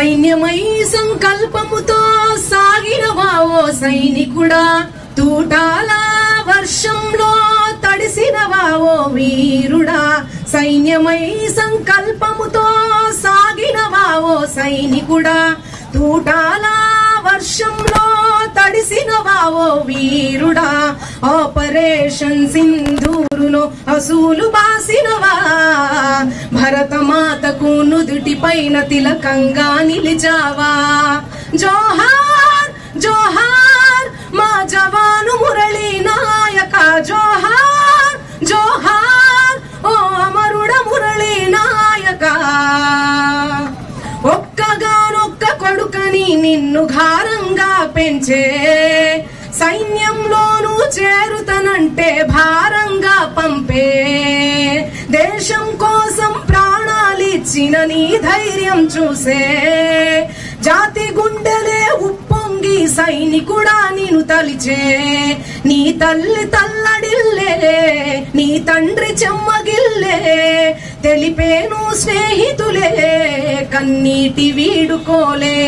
సైన్యమై సంకల్పముతో సాగినవా ఓ సైనికుడా, తూటాల వర్షంలో తడిసినవా ఓ వీరుడా. సైన్యమై సంకల్పముతో సాగినవా ఓ సైనికుడా, తూటాల వర్షంలో తడిసినవా ఓ వీరుడా. ఆపరేషన్ సింధూరులో అసూలు బాసినవా, భరతమాతకు నుదుటి పైన తిలకంగా నిలిచావా. జోహార్ జోహార్ మా జవాను మురళీ నాయక, జోహార్ జోహార్ ఓ అమరుడ మురళీ నాయక. ఒక్కగానొక్క కొడుకని నిన్ను ఘారంగా పెంచే, సైన్యంలోనూ చేరుతనంటే భారంగా పంపే. దేశం కోసం ప్రాణాలిచ్చిన నీ ధైర్యం చూసే, జాతి గుండెలే ఉప్పొంగి సైనికుడా నిన్ను తలిచే. నీ తల్లి తల్లడిల్లే, నీ తండ్రి చెమ్మగిల్లే, తెలిపేను స్నేహితులే కన్నీటి వీడుకోలే.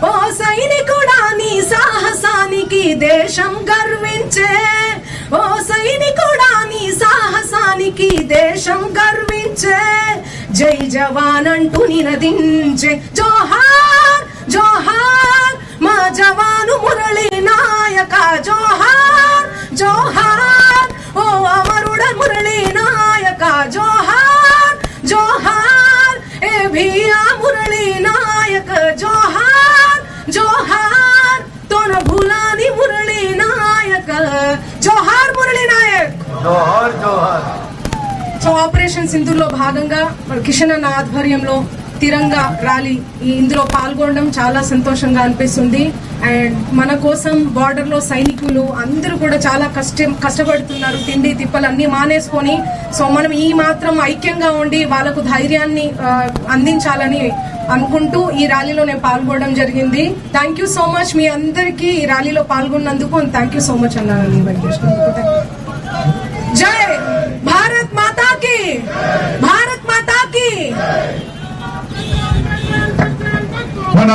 ఓ సైనికుడా నీ సాహసానికి దేశం గర్వించే, ఓ సైనికుడా నీ సాహసానికి దేశం గర్వించే. జై జవాన్ అంటూ నినదించే, జోహార్ జోహార్ మా జవాను మురళీ నాయక, జోహార్ జోహార్ ఓ అమరుడ మురళీ నాయక. జోహార్ జోహార్ ఏ భియా మురళీ నాయక, జోహార్ జోహార్ తోన భూలాని మురళీ నాయక. జోహార్ మురళీ నాయక్, జోహార్ జోహార్. సో ఆపరేషన్ సింధూర్లో భాగంగా కిషన్ అన్న ఆధ్వర్యంలో తిరంగా ర్యాలీ ఇందులో పాల్గొనడం చాలా సంతోషంగా అనిపిస్తుంది. అండ్ మన కోసం బార్డర్ లో సైనికులు అందరూ కూడా చాలా కష్టపడుతున్నారు, తిండి తిప్పలు అన్ని మానేసుకొని. సో మనం ఈ మాత్రం ఐక్యంగా ఉండి వాళ్ళకు ధైర్యాన్ని అందించాలని అనుకుంటూ ఈ ర్యాలీలో నేను పాల్గొనడం జరిగింది. థ్యాంక్ యూ సో మచ్ మీ అందరికీ ఈ ర్యాలీలో పాల్గొన్నందుకు. థ్యాంక్ యూ సో మచ్ అన్నాను. జై భారత్ మాతా కి, భారత్ మాతా కి. మన